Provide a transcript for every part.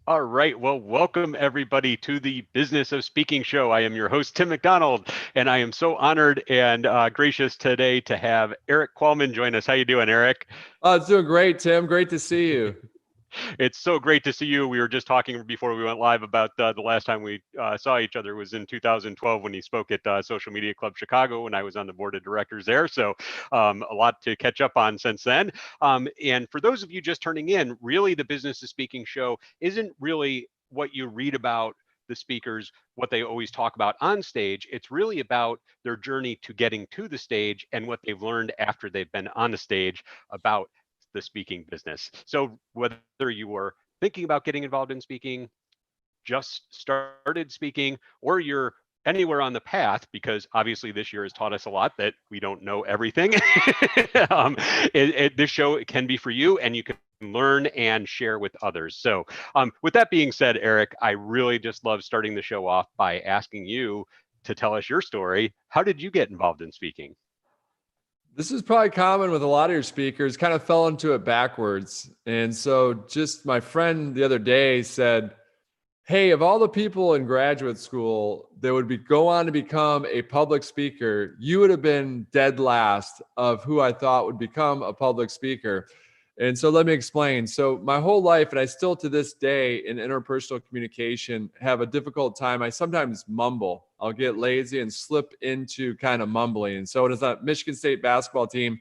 All right. Well, welcome everybody to the Business of Speaking show. I am your host, Tim McDonald, and I am so honored and gracious today to have Erik Qualman join us. How you doing, Erik? Oh, it's doing great, Tim. Great to see you. It's so great to see you. We were just talking before we went live about the last time we saw each other was in 2012 when he spoke at Social Media Club Chicago when I was on the board of directors there. So a lot to catch up on since then. And for those of you just turning in, really the Business of Speaking show isn't really what you read about the speakers, what they always talk about on stage. It's really about their journey to getting to the stage and what they've learned after they've been on the stage about the speaking business. So whether you were thinking about getting involved in speaking, just started speaking, or you're anywhere on the path, because obviously this year has taught us a lot that we don't know everything. This show can be for you, and you can learn and share with others. So with that being said, Erik, I really just love starting the show off by asking you to tell us your story. How did you get involved in speaking? This is probably common with a lot of your speakers, kind of fell into it backwards. And so just my friend the other day said, hey, of all the people in graduate school that would go on to become a public speaker, you would have been dead last of who I thought would become a public speaker. And so let me explain. So my whole life, and I still to this day in interpersonal communication have a difficult time. I sometimes mumble. I'll get lazy and slip into kind of mumbling. And so as a Michigan State basketball team,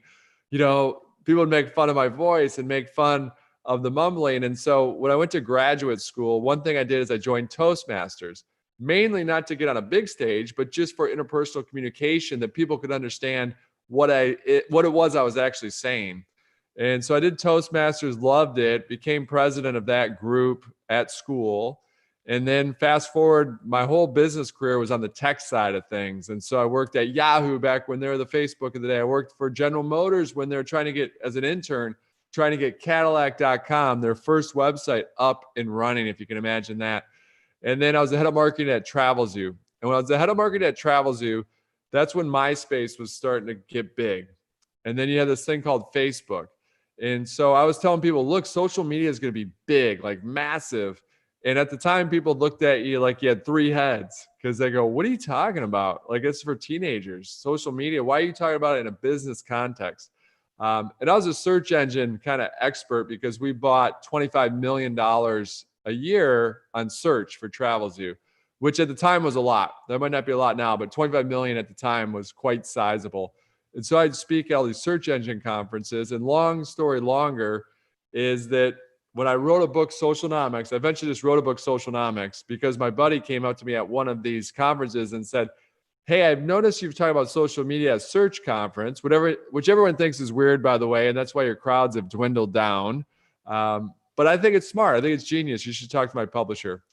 people would make fun of my voice and make fun of the mumbling. And so when I went to graduate school, one thing I did is I joined Toastmasters, mainly not to get on a big stage, but just for interpersonal communication that people could understand what it was I was actually saying. And so I did Toastmasters, loved it, became president of that group at school. And then fast forward, my whole business career was on the tech side of things. And so I worked at Yahoo back when they were the Facebook of the day. I worked for General Motors when they were trying to get, as an intern, trying to get Cadillac.com, their first website, up and running, if you can imagine that. And then I was the head of marketing at TravelZoo. And when I was the head of marketing at TravelZoo, that's when MySpace was starting to get big. And then you had this thing called Facebook. And so I was telling people, look, social media is going to be big, like massive. And at the time, people looked at you like you had three heads because they go, what are you talking about? Like, it's for teenagers, social media. Why are you talking about it in a business context? And I was a search engine kind of expert because we bought $25 million a year on search for TravelZoo, which at the time was a lot. That might not be a lot now, but 25 million at the time was quite sizable. And so I'd speak at all these search engine conferences. And long story longer is that when I wrote a book, Socialnomics, I eventually just wrote a book, Socialnomics, because my buddy came up to me at one of these conferences and said, hey, I've noticed you've talked about social media at search conference, which everyone thinks is weird, by the way, and that's why your crowds have dwindled down. But I think it's smart. I think it's genius. You should talk to my publisher.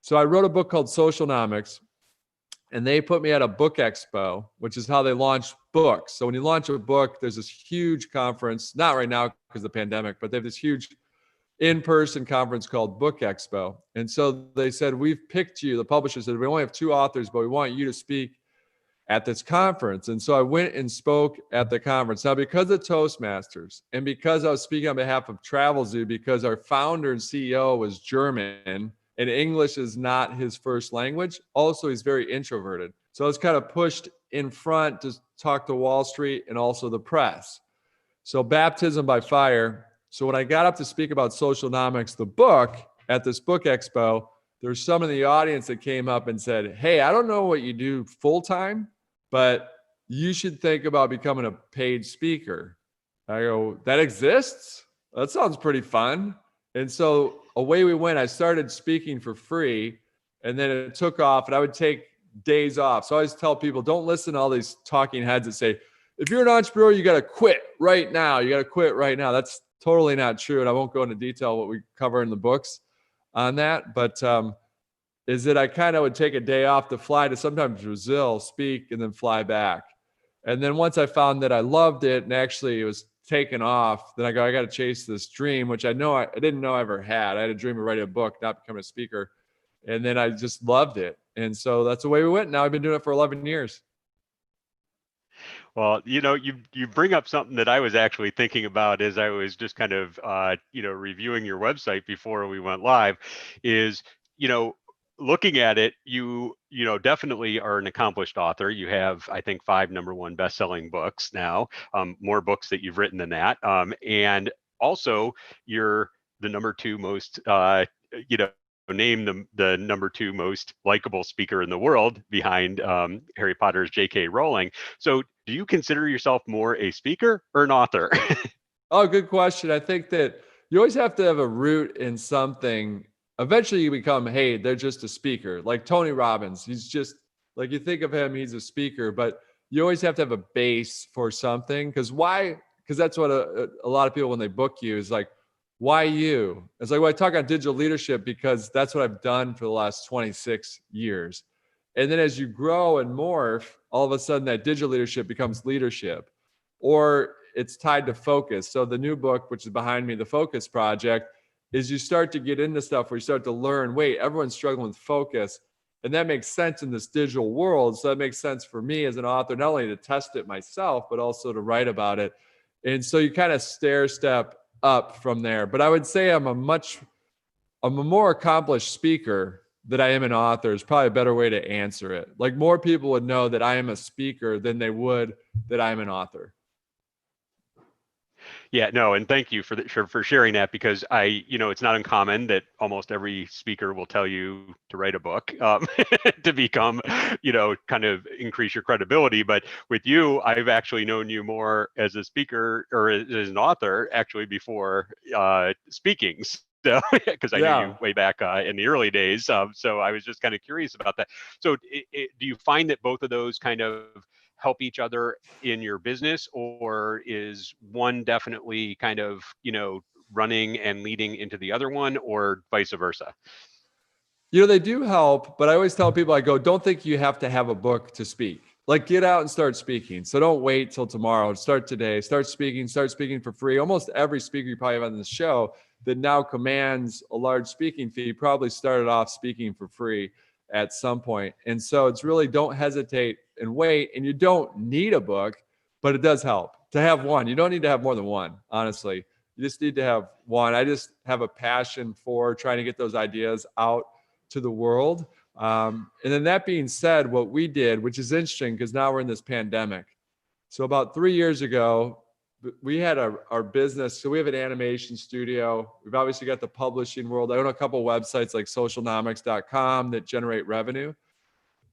So I wrote a book called Socialnomics, and they put me at a book expo, which is how they launch books. So when you launch a book, there's this huge conference, not right now because of the pandemic, but they have this huge in-person conference called Book Expo. And so they said, we've picked you, the publisher said, we only have 2 authors, but we want you to speak at this conference. And so I went and spoke at the conference. Now, because of Toastmasters and because I was speaking on behalf of TravelZoo, because our founder and CEO was German and English is not his first language, also he's very introverted. So I was kind of pushed in front to talk to Wall Street and also the press. So baptism by fire. So when I got up to speak about Socialnomics, the book, at this book expo, there's some in the audience that came up and said, hey, I don't know what you do full-time, but you should think about becoming a paid speaker. I go, that exists? That sounds pretty fun. And so away we went. I started speaking for free, and then it took off, and I would take days off. So I always tell people, don't listen to all these talking heads that say, if you're an entrepreneur, you got to quit right now. You got to quit right now. That's totally not true. And I won't go into detail what we cover in the books on that. But is that I kind of would take a day off to fly to sometimes Brazil, speak, and then fly back. And then once I found that I loved it and actually it was taken off, then I go, I got to chase this dream, which I didn't know I ever had. I had a dream of writing a book, not becoming a speaker. And then I just loved it. And so that's the way we went. Now I've been doing it for 11 years. Well, you bring up something that I was actually thinking about as I was just kind of reviewing your website before we went live, is you know looking at it, definitely are an accomplished author. You have, I think, 5 number one best-selling books now, more books that you've written than that, and also you're the number 2 most you know named the number 2 most likable speaker in the world behind Harry Potter's J.K. Rowling. So do you consider yourself more a speaker or an author? Oh, good question. I think that you always have to have a root in something. Eventually you become, hey, they're just a speaker. Like Tony Robbins, he's just like, you think of him, he's a speaker, but you always have to have a base for something. Because why? Because that's what a lot of people, when they book you, is like, why you? It's like, well, I talk on digital leadership because that's what I've done for the last 26 years. And then as you grow and morph, all of a sudden that digital leadership becomes leadership, or it's tied to focus. So the new book, which is behind me, the Focus Project, is you start to get into stuff where you start to learn, wait, everyone's struggling with focus. And that makes sense in this digital world. So that makes sense for me as an author, not only to test it myself, but also to write about it. And so you kind of stair step up from there. But I would say I'm a more accomplished speaker than I am an author is probably a better way to answer it. Like more people would know that I am a speaker than they would that I'm an author. Yeah, no, and thank you for sharing that, because it's not uncommon that almost every speaker will tell you to write a book, to become, kind of increase your credibility. But with you, I've actually known you more as a speaker or as an author actually before speaking. So, because I knew you way back in the early days. So I was just kind of curious about that. So do you find that both of those kind of help each other in your business, or is one definitely kind of, running and leading into the other one, or vice versa? They do help, but I always tell people, I go, don't think you have to have a book to speak. Like, get out and start speaking. So don't wait till tomorrow. Start today. Start speaking for free. Almost every speaker you probably have on the show that now commands a large speaking fee probably started off speaking for free at some point. And so it's really, don't hesitate and wait. And you don't need a book, but it does help to have one. You don't need to have more than one, honestly. You just need to have one. I just have a passion for trying to get those ideas out to the world. And then that being said, what we did, which is interesting because now we're in this pandemic. So about 3 years ago, we had our business. So we have an animation studio. We've obviously got the publishing world. I own a couple websites like socialnomics.com that generate revenue.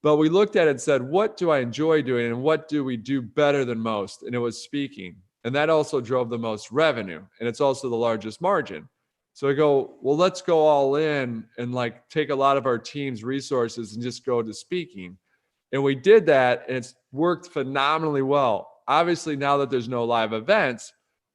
But we looked at it and said, what do I enjoy doing and what do we do better than most? And it was speaking. And that also drove the most revenue. And it's also the largest margin. So I go, well, let's go all in and like take a lot of our team's resources and just go to speaking. And we did that, and it's worked phenomenally well. Obviously, now that there's no live events,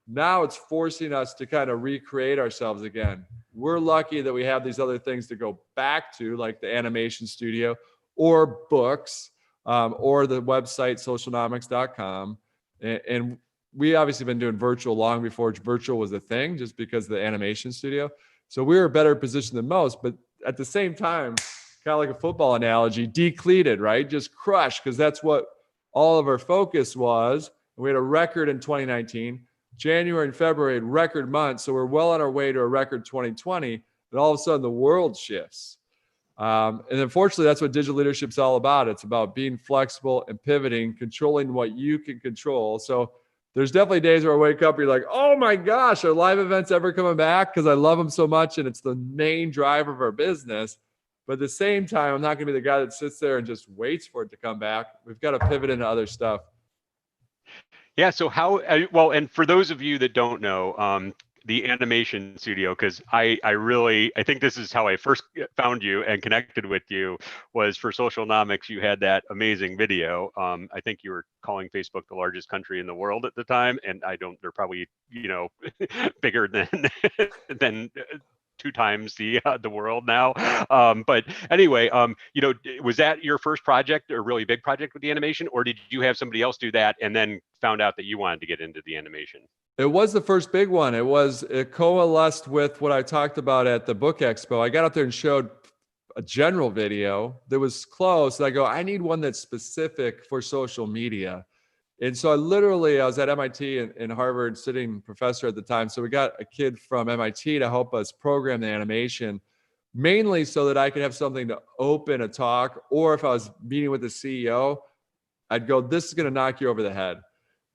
now it's forcing us to kind of recreate ourselves again. We're lucky that we have these other things to go back to, like the animation studio or books, or the website, socialnomics.com. And we obviously been doing virtual long before virtual was a thing, just because of the animation studio. So we were a better position than most, but at the same time, kind of like a football analogy, depleted, right? Just crushed, because that's what all of our focus was. We had a record in 2019, January and February, record months. So we're well on our way to a record 2020, and all of a sudden the world shifts. And unfortunately, that's what digital leadership is all about. It's about being flexible and pivoting, controlling what you can control. So there's definitely days where I wake up, you're like, oh my gosh, are live events ever coming back? Because I love them so much, and it's the main driver of our business. But at the same time, I'm not going to be the guy that sits there and just waits for it to come back. We've got to pivot into other stuff. Yeah. So well, and for those of you that don't know, the animation studio, because I think this is how I first found you and connected with you, was for Socialnomics. You had that amazing video. I think you were calling Facebook the largest country in the world at the time, and they're probably bigger than 2 times the world now. But anyway, was that your first project, or really big project with the animation, or did you have somebody else do that and then found out that you wanted to get into the animation? It was the first big one. It coalesced with what I talked about at the book expo. I got out there and showed a general video that was close. And I go, I need one that's specific for social media. And so I was at MIT and Harvard, sitting professor at the time. So we got a kid from MIT to help us program the animation, mainly so that I could have something to open a talk, or if I was meeting with the CEO, I'd go, this is going to knock you over the head.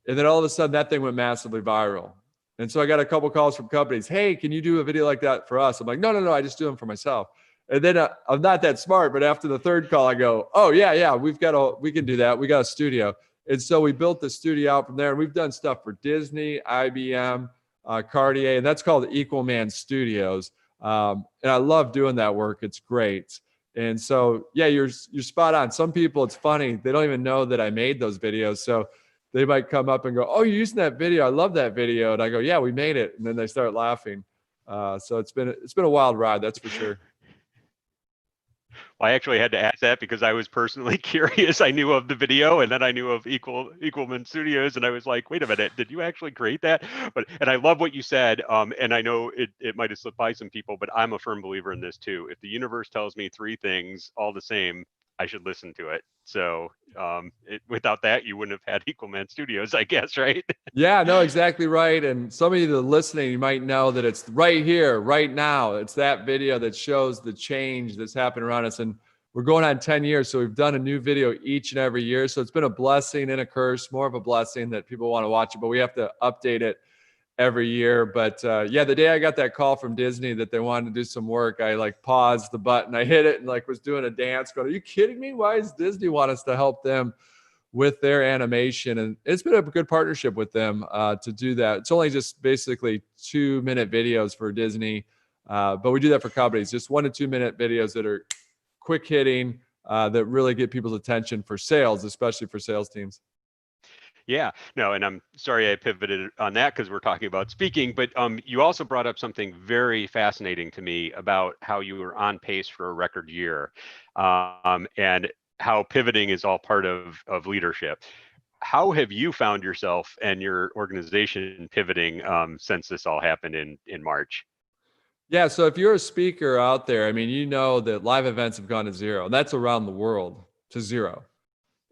And then all of a sudden that thing went massively viral. And so I got a couple calls from companies. Hey, can you do a video like that for us? I'm like, no, I just do them for myself. And then I'm not that smart, but after the third call, I go, oh yeah, we can do that. We got a studio. And so we built the studio out from there. And we've done stuff for Disney, IBM, Cartier, and that's called Equal Man Studios. And I love doing that work. It's great. And so, yeah, you're spot on. Some people, it's funny, they don't even know that I made those videos. So they might come up and go, oh, you're using that video. I love that video. And I go, yeah, we made it. And then they start laughing. So it's been a wild ride, that's for sure. Well, I actually had to ask that because I was personally curious. I knew of the video, and then I knew of Equalman Studios, and I was like, wait a minute, did you actually create that? And I love what you said, and I know it might have slipped by some people, but I'm a firm believer in this too. If the universe tells me three things all the same, I should listen to it. So without that, you wouldn't have had Equalman Studios, I guess, right? Yeah, no, exactly right. And some of you that are listening, you might know that it's right here, right now. It's that video that shows the change that's happened around us. And we're going on 10 years. So we've done a new video each and every year. So it's been a blessing and a curse, more of a blessing that people want to watch it, but we have to update it every year. But yeah, the day I got that call from Disney that they wanted to do some work, I like paused the button, I hit it and like was doing a dance going, are you kidding me? Why does Disney want us to help them with their animation? And it's been a good partnership with them to do that. It's only just basically 2-minute videos for Disney, but we do that for companies, just 1 to 2 minute videos that are quick hitting, that really get people's attention for sales, especially for sales teams. Yeah, no, and I'm sorry I pivoted on that because we're talking about speaking, but you also brought up something very fascinating to me about how you were on pace for a record year, and how pivoting is all part of leadership. How have you found yourself and your organization pivoting since this all happened in March? Yeah, so if you're a speaker out there, I mean, you know that live events have gone to zero, and that's around the world, to zero.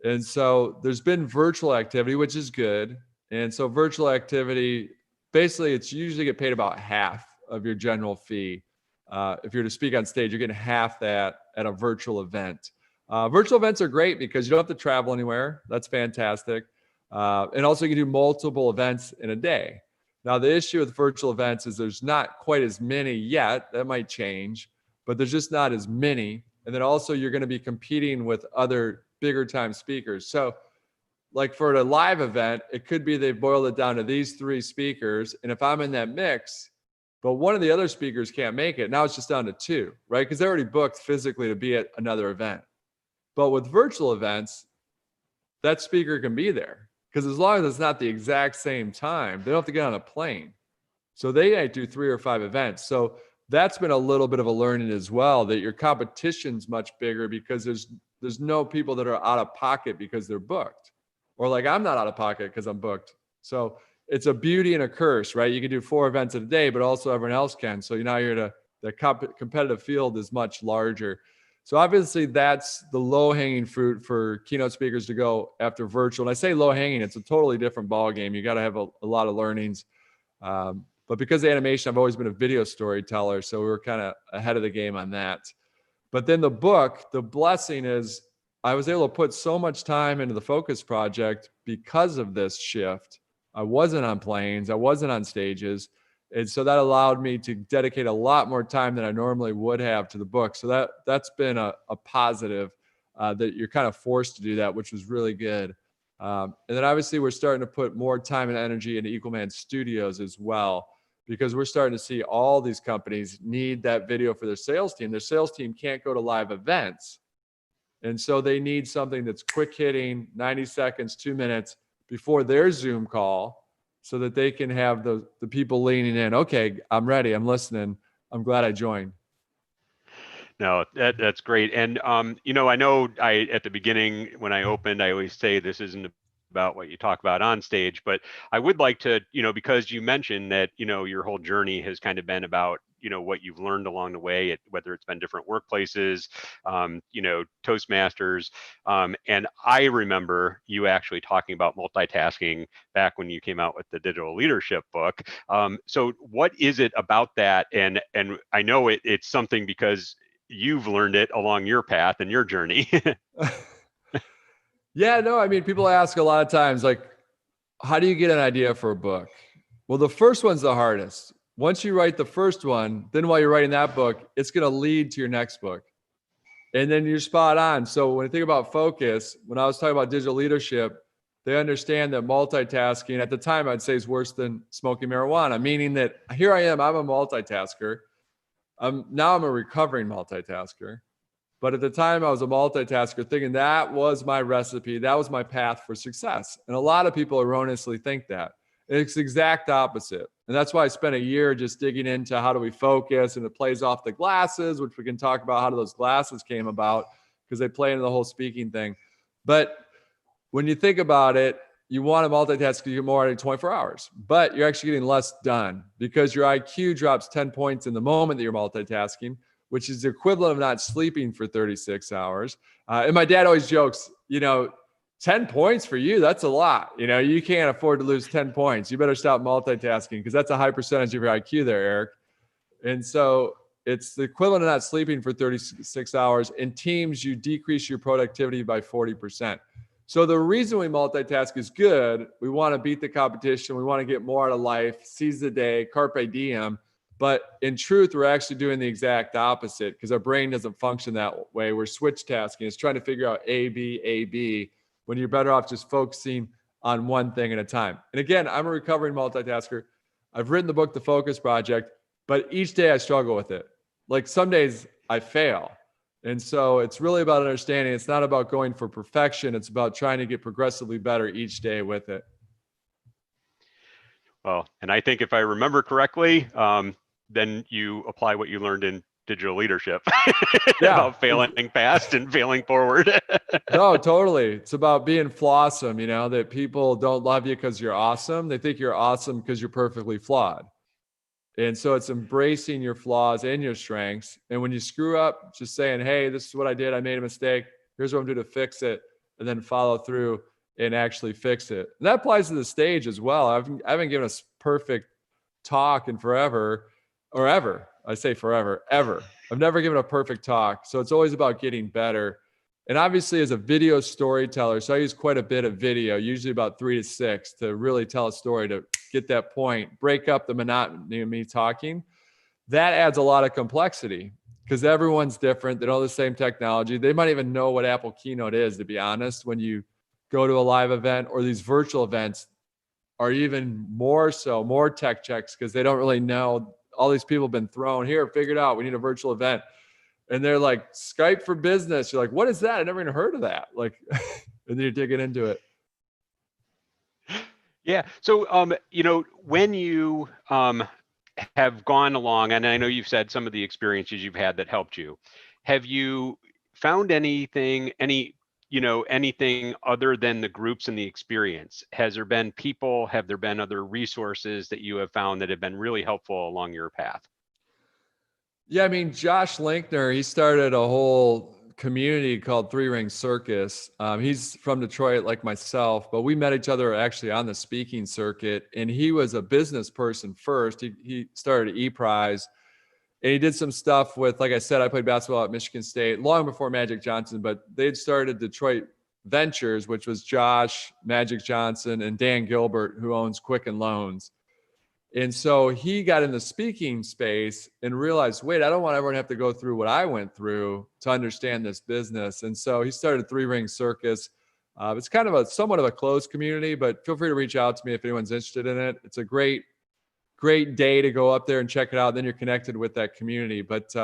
And so there's been virtual activity, which is good. And so virtual activity, basically, it's usually get paid about half of your general fee. If you're to speak on stage, you're getting half that at a virtual event. Virtual events are great because you don't have to travel anywhere. That's fantastic. And also you can do multiple events in a day. Now, the issue with virtual events is there's not quite as many yet. That might change, but there's just not as many. And then also you're going to be competing with other bigger time speakers. So like for a live event, it could be they've boiled it down to these 3 speakers. And if I'm in that mix, but one of the other speakers can't make it, now it's just down to 2, right? Because they're already booked physically to be at another event. But with virtual events, that speaker can be there because as long as it's not the exact same time, they don't have to get on a plane. So they might do 3 or 5 events. So that's been a little bit of a learning as well, that your competition's much bigger because there's no people that are out of pocket because they're booked, or like I'm not out of pocket because I'm booked. So it's a beauty and a curse, right? You can do 4 events a day, but also everyone else can. So now the competitive field is much larger. So obviously that's the low hanging fruit for keynote speakers to go after virtual. And I say low hanging, it's a totally different ball game. You got to have a lot of learnings. But because of animation, I've always been a video storyteller. So we were kind of ahead of the game on that. But then the book, the blessing is I was able to put so much time into the Focus Project because of this shift. I wasn't on planes, I wasn't on stages. And so that allowed me to dedicate a lot more time than I normally would have to the book. So that's been a positive, that you're kind of forced to do that, which was really good. And then obviously we're starting to put more time and energy into Equalman Studios as well, because we're starting to see all these companies need that video for their sales team. Their sales team can't go to live events. And so they need something that's quick hitting, 90 seconds, 2 minutes before their Zoom call, so that they can have the people leaning in. Okay, I'm ready. I'm listening. I'm glad I joined. No, that's great. And I know at the beginning when I opened, I always say this isn't about what you talk about on stage, but I would like to, because you mentioned that, your whole journey has kind of been about, what you've learned along the way, whether it's been different workplaces, Toastmasters. And I remember you actually talking about multitasking back when you came out with the digital leadership book. So what is it about that? And I know it's something because you've learned it along your path and your journey. Yeah, no, I mean, people ask a lot of times, like, how do you get an idea for a book? Well, the first one's the hardest. Once you write the first one, then while you're writing that book, it's going to lead to your next book. And then you're spot on. So when you think about focus, when I was talking about digital leadership, they understand that multitasking at the time I'd say is worse than smoking marijuana, meaning that here I am, I'm a multitasker. Now I'm a recovering multitasker. But at the time I was a multitasker thinking that was my recipe. That was my path for success. And a lot of people erroneously think that. It's the exact opposite. And that's why I spent a year just digging into how do we focus, and it plays off the glasses, which we can talk about how those glasses came about because they play into the whole speaking thing. But when you think about it, you want to multitask because you get more out of 24 hours, but you're actually getting less done because your IQ drops 10 points in the moment that you're multitasking, which is the equivalent of not sleeping for 36 hours. And my dad always jokes, 10 points for you, that's a lot. You can't afford to lose 10 points. You better stop multitasking because that's a high percentage of your IQ there, Eric. And so it's the equivalent of not sleeping for 36 hours. In teams, you decrease your productivity by 40%. So the reason we multitask is good. We want to beat the competition. We want to get more out of life, seize the day, carpe diem. But in truth, we're actually doing the exact opposite because our brain doesn't function that way. We're switch tasking. It's trying to figure out A, B, when you're better off just focusing on one thing at a time. And again, I'm a recovering multitasker. I've written the book, The Focus Project, but each day I struggle with it. Like some days I fail. And so it's really about understanding. It's not about going for perfection. It's about trying to get progressively better each day with it. Well, and I think if I remember correctly, then you apply what you learned in digital leadership about failing fast and failing forward. No, totally. It's about being flawsome, that people don't love you because you're awesome. They think you're awesome because you're perfectly flawed. And so it's embracing your flaws and your strengths. And when you screw up, just saying, hey, this is what I did. I made a mistake. Here's what I'm doing to fix it. And then follow through and actually fix it. And that applies to the stage as well. I haven't given a perfect talk in forever or ever. I say forever, ever. I've never given a perfect talk. So it's always about getting better. And obviously as a video storyteller, so I use quite a bit of video, usually about 3 to 6 to really tell a story, to get that point, break up the monotony of me talking. That adds a lot of complexity because everyone's different. They don't have the same technology. They might even know what Apple Keynote is, to be honest. When you go to a live event or these virtual events are even more so, more tech checks because they don't really know. All these people have been thrown here, figured out, we need a virtual event. And they're like, Skype for Business. You're like, what is that? I never even heard of that. Like, and then you're digging into it. Yeah. So, when you have gone along, and I know you've said some of the experiences you've had that helped you, have you found anything other than the groups and the experience? Has there been people, have there been other resources that you have found that have been really helpful along your path? Yeah, I mean, Josh Linkner, he started a whole community called Three Ring Circus. He's from Detroit like myself, but we met each other actually on the speaking circuit. And he was a business person first. He started ePrize. And he did some stuff with, like I said, I played basketball at Michigan State long before Magic Johnson, but they'd started Detroit Ventures, which was Josh, Magic Johnson, and Dan Gilbert, who owns Quicken Loans. And so he got in the speaking space and realized, wait, I don't want everyone to have to go through what I went through to understand this business. And so he started Three Ring Circus. It's kind of somewhat of a closed community, but feel free to reach out to me if anyone's interested in it. It's a great day to go up there and check it out. Then you're connected with that community. But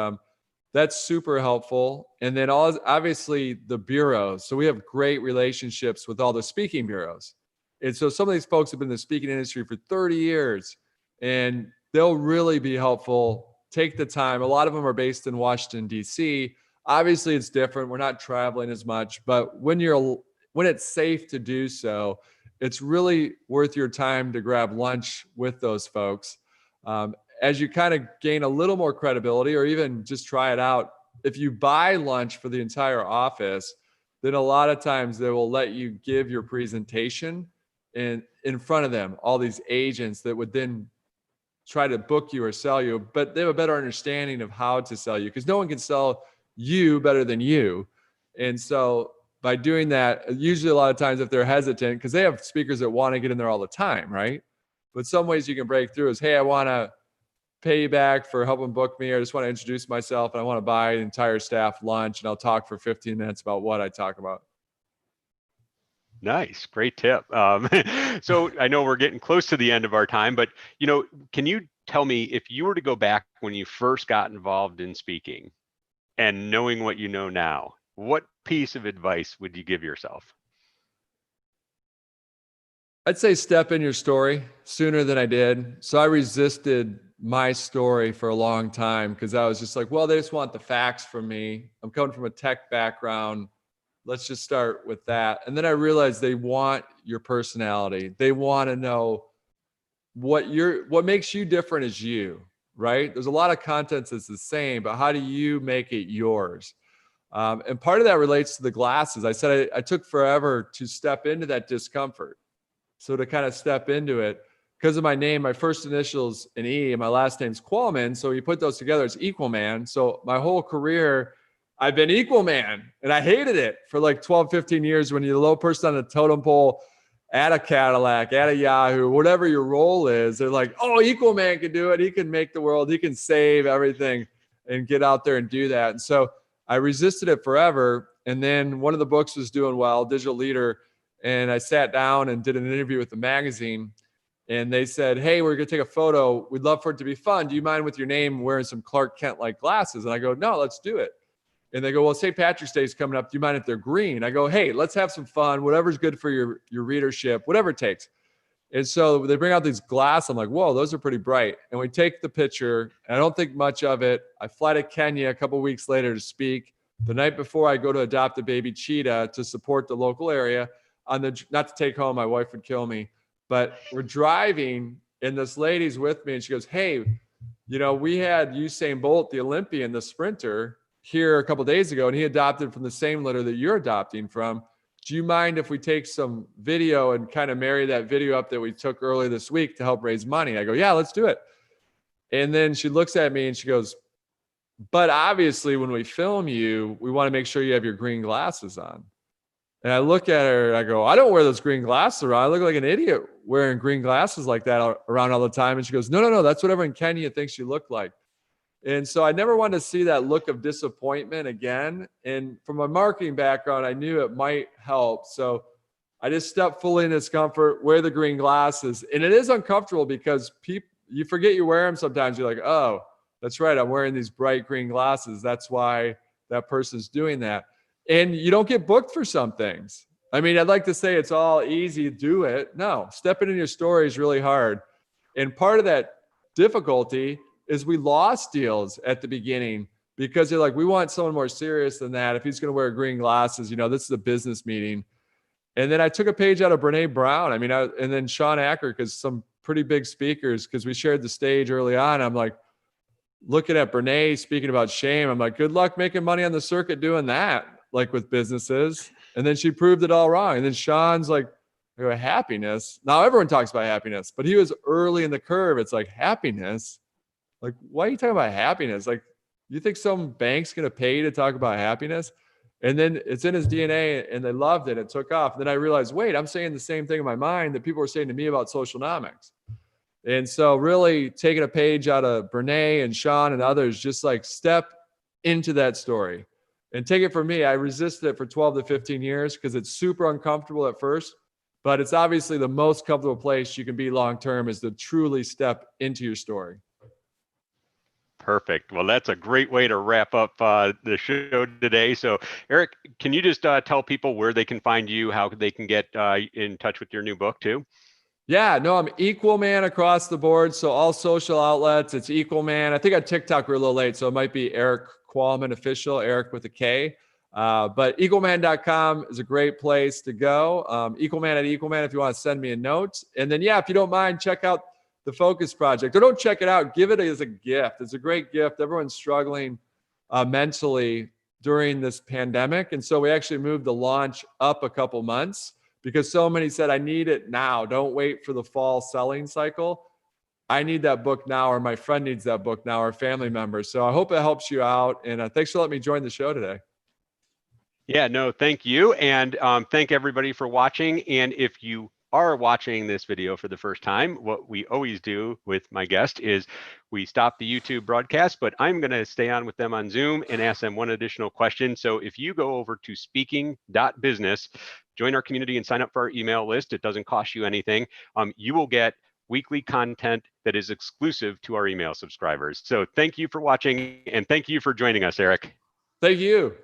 that's super helpful. And then obviously the bureaus. So we have great relationships with all the speaking bureaus. And so some of these folks have been in the speaking industry for 30 years. And they'll really be helpful. Take the time. A lot of them are based in Washington, D.C. Obviously, it's different. We're not traveling as much. But when it's safe to do so, it's really worth your time to grab lunch with those folks. as you kind of gain a little more credibility, or even just try it out, if you buy lunch for the entire office, then a lot of times they will let you give your presentation in front of them, all these agents that would then try to book you or sell you, but they have a better understanding of how to sell you, because no one can sell you better than you. And so by doing that, usually a lot of times if they're hesitant, because they have speakers that want to get in there all the time, right? But some ways you can break through is, hey, I want to pay you back for helping book me, or I just want to introduce myself and I want to buy the entire staff lunch, and I'll talk for 15 minutes about what I talk about. Nice. Great tip. So I know we're getting close to the end of our time, but can you tell me, if you were to go back when you first got involved in speaking and knowing what you know now, what piece of advice would you give yourself? I'd say step in your story sooner than I did. So I resisted my story for a long time because I was just like, well, they just want the facts from me. I'm coming from a tech background. Let's just start with that. And then I realized they want your personality. They want to know what makes you different is you, right? There's a lot of content that's the same, but how do you make it yours? And part of that relates to the glasses. I said I took forever to step into that discomfort. So to kind of step into it, because of my name, my first initials an E and my last name's Qualman. So you put those together, it's Equal Man. So my whole career, I've been Equal Man, and I hated it for like 12, 15 years. When you're the low person on the totem pole at a Cadillac, at a Yahoo, whatever your role is, they're like, oh, Equal Man can do it. He can make the world, he can save everything and get out there and do that. And so I resisted it forever. And then one of the books was doing well, Digital Leader. And I sat down and did an interview with the magazine. And they said, hey, we're going to take a photo. We'd love for it to be fun. Do you mind with your name wearing some Clark Kent-like glasses? And I go, no, let's do it. And they go, well, St. Patrick's Day is coming up. Do you mind if they're green? I go, hey, let's have some fun. Whatever's good for your readership, whatever it takes. And so they bring out these glasses. I'm like, whoa, those are pretty bright. And we take the picture. And I don't think much of it. I fly to Kenya a couple of weeks later to speak. The night before, I go to adopt a baby cheetah to support the local area. Not to take home, my wife would kill me. But we're driving, and this lady's with me, and she goes, hey, we had Usain Bolt, the Olympian, the sprinter, here a couple of days ago, and he adopted from the same litter that you're adopting from. Do you mind if we take some video and kind of marry that video up that we took earlier this week to help raise money? I go, yeah, let's do it. And then she looks at me and she goes, but obviously when we film you, we want to make sure you have your green glasses on. And I look at her and I go, I don't wear those green glasses around. I look like an idiot wearing green glasses like that around all the time. And she goes, no, that's what everyone in Kenya thinks you look like. And so I never wanted to see that look of disappointment again. And from my marketing background, I knew it might help. So I just stepped fully in discomfort, wear the green glasses. And it is uncomfortable because you forget you wear them sometimes. You're like, oh, that's right, I'm wearing these bright green glasses. That's why that person's doing that. And you don't get booked for some things. I mean, I'd like to say it's all easy, do it. No, stepping in your story is really hard. And part of that difficulty is we lost deals at the beginning because they're like, we want someone more serious than that. If he's going to wear green glasses, this is a business meeting. And then I took a page out of Brene Brown. I mean, and then Sean Acker, because some pretty big speakers, because we shared the stage early on. I'm like, looking at Brene speaking about shame. I'm like, good luck making money on the circuit doing that, like with businesses. And then she proved it all wrong. And then Sean's like, happiness. Now everyone talks about happiness, but he was early in the curve. It's like, happiness. Like, why are you talking about happiness? Like, you think some bank's going to pay you to talk about happiness? And then it's in his DNA and they loved it. It took off. And then I realized, wait, I'm saying the same thing in my mind that people were saying to me about socialnomics. And so really taking a page out of Brene and Sean and others, just like step into that story and take it from me. I resisted it for 12 to 15 years because it's super uncomfortable at first, but it's obviously the most comfortable place you can be long-term is to truly step into your story. Perfect. Well, that's a great way to wrap up the show today. So, Erik, can you just tell people where they can find you, how they can get in touch with your new book too? Yeah, no, I'm Equal Man across the board. So all social outlets, it's Equal Man. I think on TikTok we're a little late, so it might be Erik Qualman official, Erik with a K. But equalman.com is a great place to go. Equalman at Equalman if you want to send me a note. And then, yeah, if you don't mind, check out the Focus Project. Or don't check it out. Give it as a gift. It's a great gift. Everyone's struggling mentally during this pandemic. And so we actually moved the launch up a couple months because so many said, I need it now. Don't wait for the fall selling cycle. I need that book now, or my friend needs that book now, or family members. So I hope it helps you out. And thanks for letting me join the show today. Yeah, no, thank you. And thank everybody for watching. And if you are watching this video for the first time, what we always do with my guest is we stop the YouTube broadcast, but I'm going to stay on with them on Zoom and ask them one additional question. So if you go over to speaking.business, join our community and sign up for our email list, it doesn't cost you anything. You will get weekly content that is exclusive to our email subscribers. So thank you for watching, and thank you for joining us, Erik. Thank you.